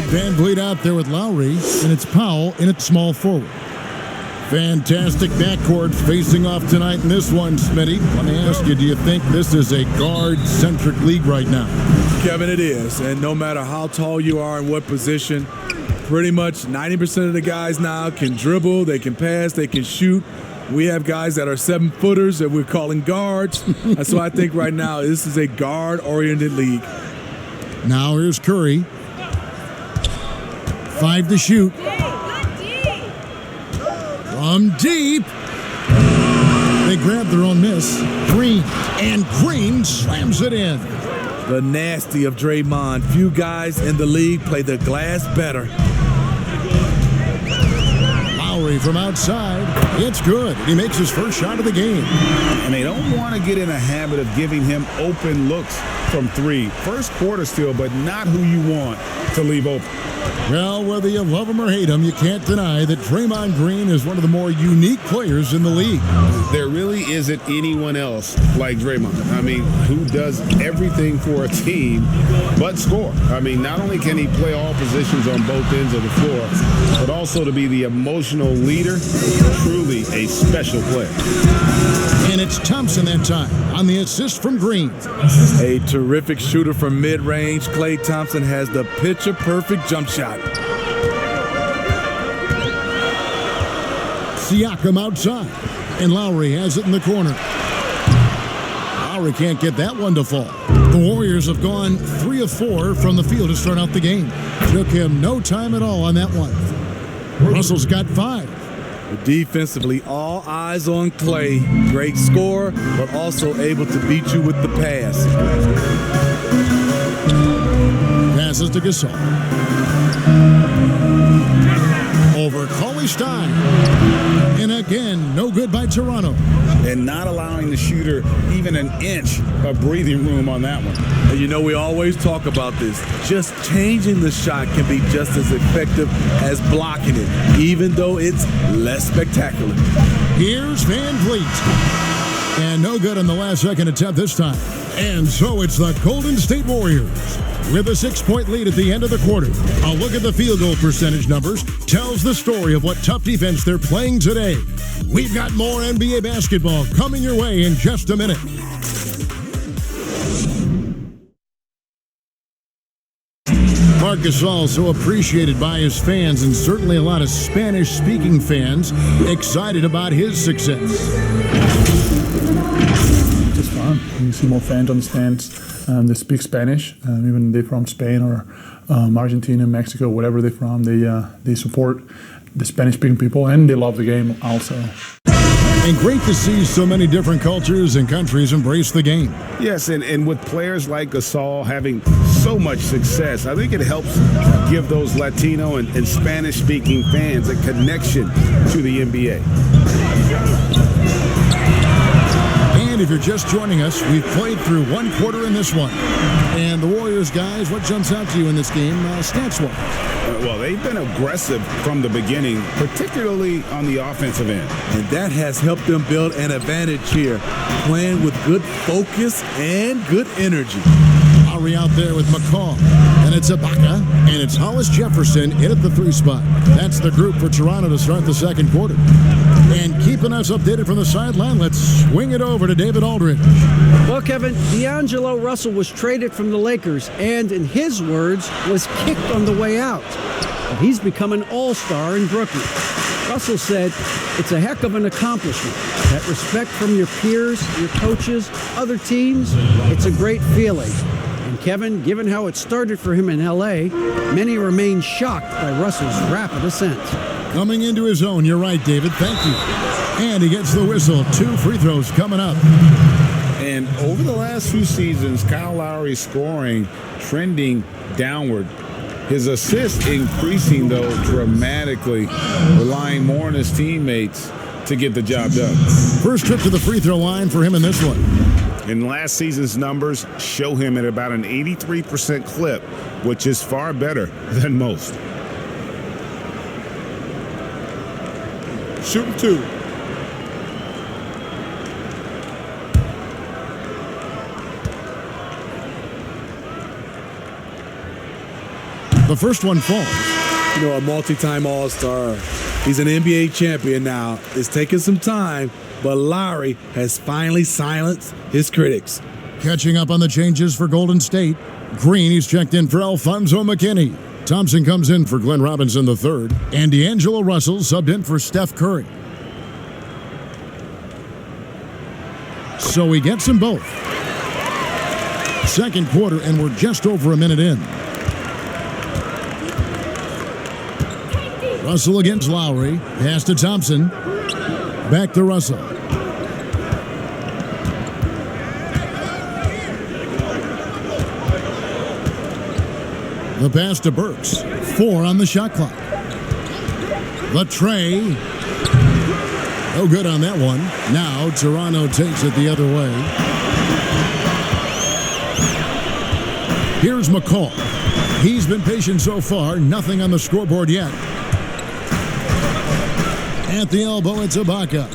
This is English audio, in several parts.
Van Vliet out there with Lowry, and it's Powell in at small forward. Fantastic backcourt facing off tonight in this one, Smitty. Let me ask you, do you think this is a guard-centric league right now? Kevin, it is. And no matter how tall you are and what position, pretty much 90% of the guys now can dribble, they can pass, they can shoot. We have guys that are 7-footers that we're calling guards. And so I think right now this is a guard-oriented league. Now here's Curry. 5 to shoot. From deep. They grab their own miss. Green. And Green slams it in. The nasty of Draymond. Few guys in the league play the glass better. Lowry from outside. It's good. He makes his first shot of the game. And they don't want to get in a habit of giving him open looks from 3. First quarter still, but not who you want to leave open. Well, whether you love him or hate him, you can't deny that Draymond Green is one of the more unique players in the league. There really isn't anyone else like Draymond. I mean, who does everything for a team but score. I mean, not only can he play all positions on both ends of the floor, but also to be the emotional leader, truly a special player. And it's Thompson that time on the assist from Green. A terrific shooter from mid-range. Klay Thompson has the picture-perfect jump shot. Siakam outside, and Lowry has it in the corner. Lowry can't get that one to fall. The Warriors have gone 3 of 4 from the field to start out the game. Took him no time at all on that one. Russell's got 5. Defensively, all eyes on Klay. Great scorer, but also able to beat you with the pass. Passes to Gasol. Over Cauley-Stein. And again, no good by Toronto. And not allowing the shooter even an inch of breathing room on that one. And you know, we always talk about this. Just changing the shot can be just as effective as blocking it, even though it's less spectacular. Here's Van Vliet. And no good on the last second attempt this time. And so it's the Golden State Warriors with a 6-point lead at the end of the quarter. A look at the field goal percentage numbers tells the story of what tough defense they're playing today. We've got more NBA basketball coming your way in just a minute. Marc Gasol, so appreciated by his fans, and certainly a lot of Spanish-speaking fans excited about his success. It's fun. You see more fans on the stands that speak Spanish, even they're from Spain or Argentina, Mexico, whatever they're from. They support the Spanish-speaking people, and they love the game also. And great to see so many different cultures and countries embrace the game. Yes, and with players like Gasol having so much success, I think it helps give those Latino and Spanish-speaking fans a connection to the NBA. And if you're just joining us, we've played through 1 quarter in this one. And the Warriors, guys, what jumps out to you in this game, stats-wise? Well, they've been aggressive from the beginning, particularly on the offensive end. And that has helped them build an advantage here, playing with good focus and good energy. Lowry out there with McCall, and it's Ibaka, and it's Hollis Jefferson in at the 3 spot. That's the group for Toronto to start the second quarter. And keeping us updated from the sideline, let's swing it over to David Aldridge. Well, Kevin, D'Angelo Russell was traded from the Lakers and, in his words, was kicked on the way out. But he's become an all-star in Brooklyn. Russell said, "It's a heck of an accomplishment. That respect from your peers, your coaches, other teams, it's a great feeling." And Kevin, given how it started for him in L.A., many remain shocked by Russell's rapid ascent. Coming into his own, you're right, David. Thank you. And he gets the whistle. 2 free throws coming up. And over the last few seasons, Kyle Lowry's scoring trending downward. His assists increasing, though, dramatically, relying more on his teammates to get the job done. First trip to the free throw line for him in this one. And last season's numbers show him at about an 83% clip, which is far better than most. Shooting 2. The first one falls. You know, a multi-time All-Star. He's an NBA champion now. It's taking some time, but Lowry has finally silenced his critics. Catching up on the changes for Golden State. Green, he's checked in for Alfonso McKinney. Thompson comes in for Glenn Robinson III. And D'Angelo Russell subbed in for Steph Curry. So he gets them both. Second quarter, and we're just over a minute in. Russell against Lowry. Pass to Thompson. Back to Russell. The pass to Burks. 4 on the shot clock. The tray. No good on that one. Now Toronto takes it the other way. Here's McCall. He's been patient so far. Nothing on the scoreboard yet. At the elbow, it's Ibaka.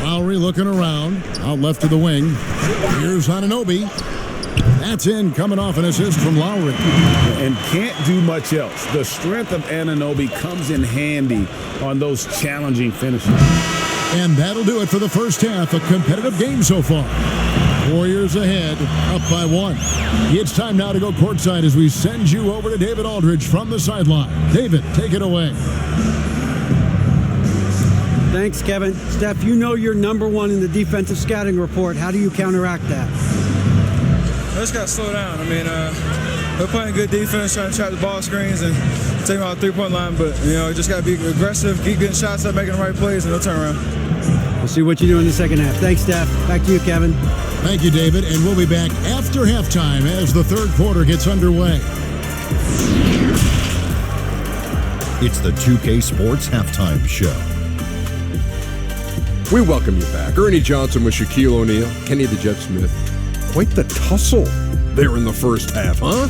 Lowry looking around. Out left to the wing. Here's Anunoby. That's in, coming off an assist from Lowry. And can't do much else. The strength of Anunoby comes in handy on those challenging finishes. And that'll do it for the first half. A competitive game so far. Warriors ahead, up by 1. It's time now to go courtside as we send you over to David Aldridge from the sideline. David, take it away. Thanks, Kevin. Steph, you know you're number 1 in the defensive scouting report. How do you counteract that? I just got to slow down. I mean, we're playing good defense, trying to trap the ball screens and take them out the three-point line. But, you know, just got to be aggressive, keep getting shots up, making the right plays, and no turnaround. We'll see what you do in the second half. Thanks, Steph. Back to you, Kevin. Thank you, David. And we'll be back after halftime as the third quarter gets underway. It's the 2K Sports Halftime Show. We welcome you back. Ernie Johnson with Shaquille O'Neal, Kenny the Jet Smith. Quite the tussle there in the first half, huh?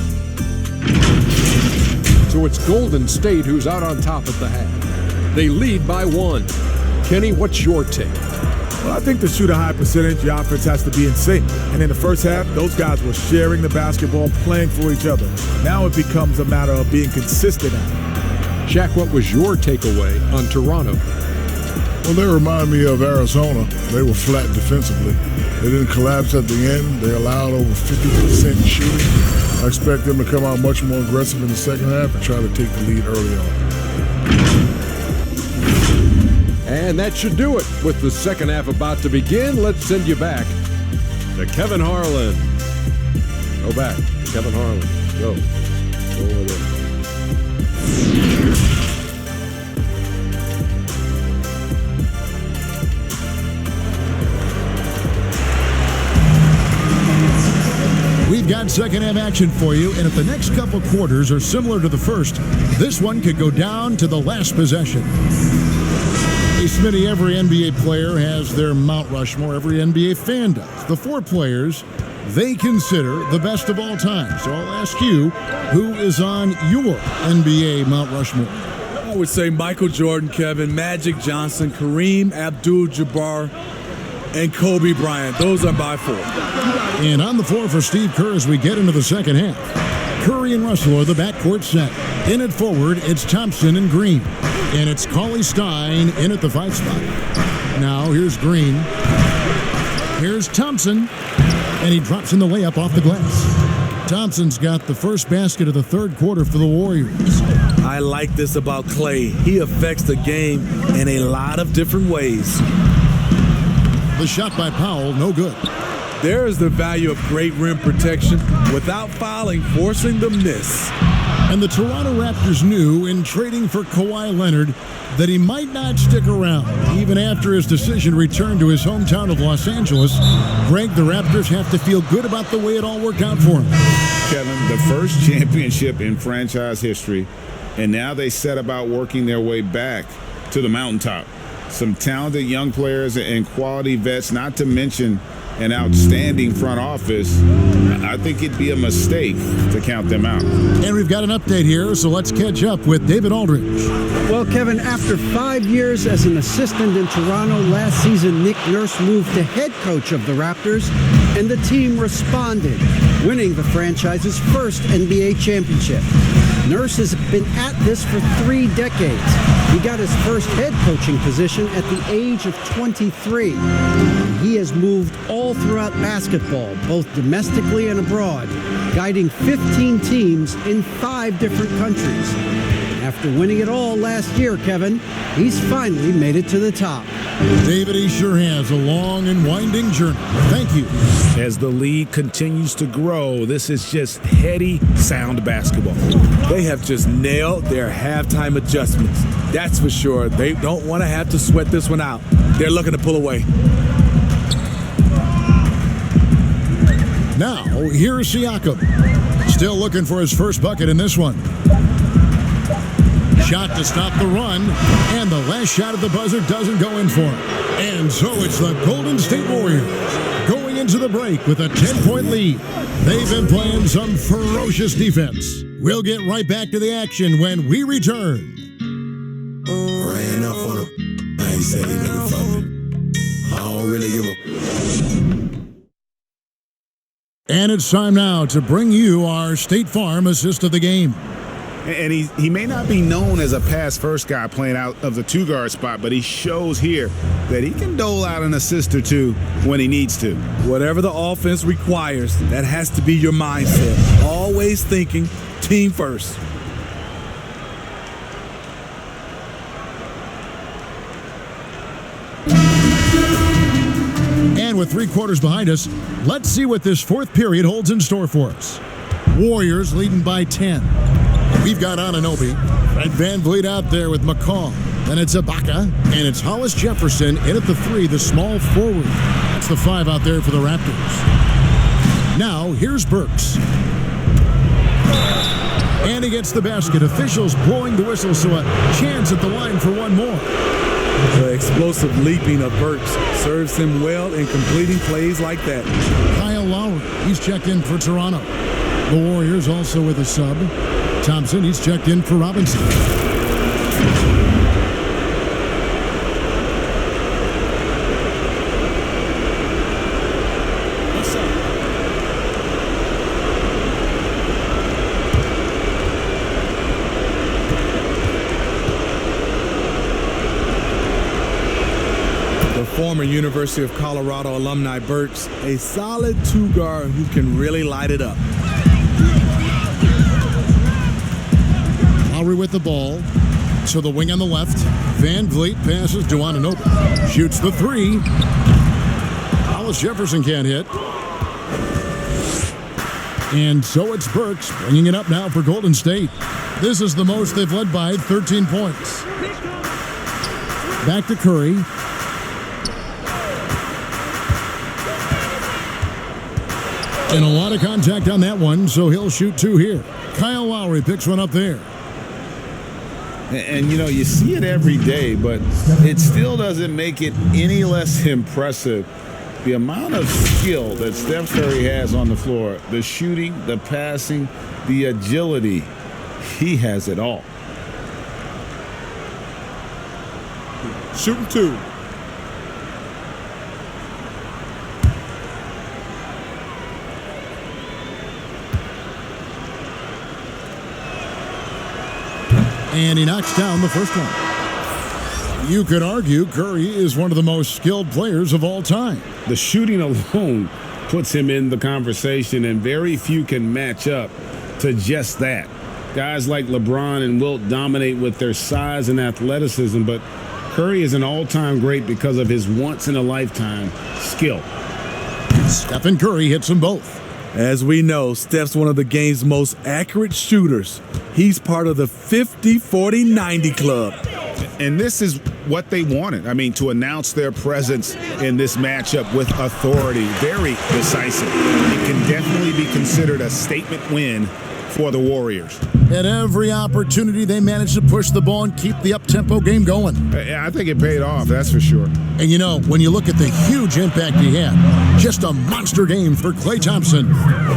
So it's Golden State who's out on top at the half. They lead by 1. Kenny, what's your take? Well, I think to shoot a high percentage, your offense has to be in sync. And in the first half, those guys were sharing the basketball, playing for each other. Now it becomes a matter of being consistent at it. Shaq, what was your takeaway on Toronto? Well, they remind me of Arizona. They were flat defensively. They didn't collapse at the end. They allowed over 50% shooting. I expect them to come out much more aggressive in the second half and try to take the lead early on. And that should do it. With the second half about to begin, let's send you back to Kevin Harlan. Go back to Kevin Harlan. Go over there. We've got second half action for you, and if the next couple quarters are similar to the first, this one could go down to the last possession. Hey, Smitty, every NBA player has their Mount Rushmore. Every NBA fan does. The 4 players they consider the best of all time. So I'll ask you, who is on your NBA Mount Rushmore? I would say Michael Jordan, Kevin, Magic Johnson, Kareem Abdul-Jabbar, and Kobe Bryant. Those are by 4. And on the floor for Steve Kerr as we get into the second half. Curry and Russell are the backcourt set. In at forward, it's Thompson and Green. And it's Cauley-Stein in at the 5 spot. Now here's Green. Here's Thompson. And he drops in the layup off the glass. Thompson's got the first basket of the third quarter for the Warriors. I like this about Clay. He affects the game in a lot of different ways. The shot by Powell, no good. There is the value of great rim protection without fouling, forcing the miss. And the Toronto Raptors knew in trading for Kawhi Leonard that he might not stick around. Even after his decision to return to his hometown of Los Angeles, Greg, the Raptors have to feel good about the way it all worked out for him. Kevin, the first championship in franchise history, and now they set about working their way back to the mountaintop. Some talented young players and quality vets, not to mention an outstanding front office. I think it'd be a mistake to count them out. And we've got an update here, so let's catch up with David Aldridge. Well, Kevin, after 5 years as an assistant in Toronto, last season Nick Nurse moved to head coach of the Raptors, and the team responded. winning the franchise's first NBA championship. Nurse has been at this for 3 decades. He got his first head coaching position at the age of 23. And he has moved all throughout basketball, both domestically and abroad, guiding 15 teams in 5 different countries. After winning it all last year, Kevin, he's finally made it to the top. David, he sure has a long and winding journey. Thank you. As the league continues to grow, this is just heady, sound basketball. They have just nailed their halftime adjustments. That's for sure. They don't want to have to sweat this one out. They're looking to pull away. Now, here's Siakam. Still looking for his first bucket in this one. Shot to stop the run, and the last shot at the buzzer doesn't go in for him. And so it's the Golden State Warriors going into the break with a 10-point lead. They've been playing some ferocious defense. We'll get right back to the action when we return. Ran up on him. I ain't said he never fought me. I don't really give a... And it's time now to bring you our State Farm assist of the game. And he may not be known as a pass-first guy playing out of the 2-guard spot, but he shows here that he can dole out an assist or two when he needs to. Whatever the offense requires, that has to be your mindset. Always thinking team first. And with 3 quarters behind us, let's see what this 4th period holds in store for us. Warriors leading by 10. We've got Anunoby and Van Vliet out there with McCall. Then it's Ibaka, and it's Hollis Jefferson in at the 3, the small forward. That's the 5 out there for the Raptors. Now, here's Burks. And he gets the basket. Officials blowing the whistle, so a chance at the line for one more. The explosive leaping of Burks serves him well in completing plays like that. Kyle Lowry, he's checked in for Toronto. The Warriors also with a sub. Thompson, he's checked in for Robinson. The former University of Colorado alumni Burks, a solid 2-guard who can really light it up. Lowry with the ball. So the wing on the left. Van Vliet passes to Anunoby. Shoots the 3. Hollis Jefferson can't hit. And so it's Burks bringing it up now for Golden State. This is the most they've led by, 13 points. Back to Curry. And a lot of contact on that one, so he'll shoot 2 here. Kyle Lowry picks one up there. And, you know, you see it every day, but it still doesn't make it any less impressive. The amount of skill that Steph Curry has on the floor, the shooting, the passing, the agility, he has it all. Shooting 2. And he knocks down the first one. You could argue Curry is one of the most skilled players of all time. The shooting alone puts him in the conversation, and very few can match up to just that. Guys like LeBron and Wilt dominate with their size and athleticism, but Curry is an all-time great because of his once-in-a-lifetime skill. Stephen Curry hits them both. As we know, Steph's one of the game's most accurate shooters. He's part of the 50-40-90 club. And this is what they wanted. I mean, to announce their presence in this matchup with authority. Very decisive. It can definitely be considered a statement win for the Warriors. At every opportunity, they managed to push the ball and keep the up-tempo game going. I think it paid off, that's for sure. And you know, when you look at the huge impact he had, just a monster game for Klay Thompson.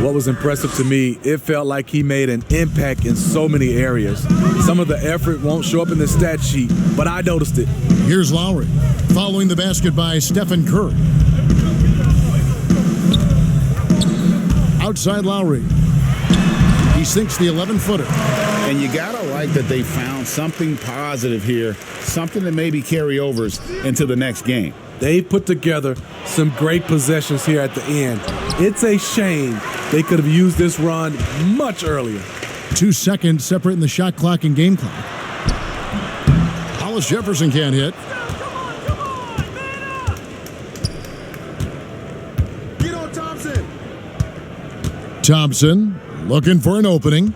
What was impressive to me, it felt like he made an impact in so many areas. Some of the effort won't show up in the stat sheet, but I noticed it. Here's Lowry, following the basket by Stephen Curry. Out outside Lowry. He sinks the 11-footer. And you got to like that they found something positive here, something that maybe carry overs into the next game. They put together some great possessions here at the end. It's a shame they could have used this run much earlier. 2 seconds separating the shot clock and game clock. Hollis Jefferson can't hit. Get on Thompson. Thompson looking for an opening.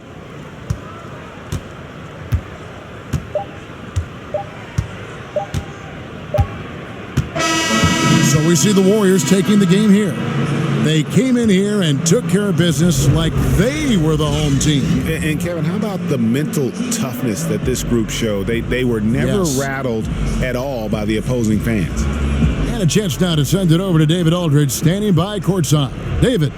So we see the Warriors taking the game here. They came in here and took care of business like they were the home team. And Kevin, how about the mental toughness that this group showed? They were never rattled at all by the opposing fans. And a chance now to send it over to David Aldridge, standing by courtside. David.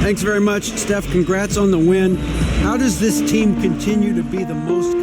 Thanks very much, Steph. Congrats on the win. How does this team continue to be the most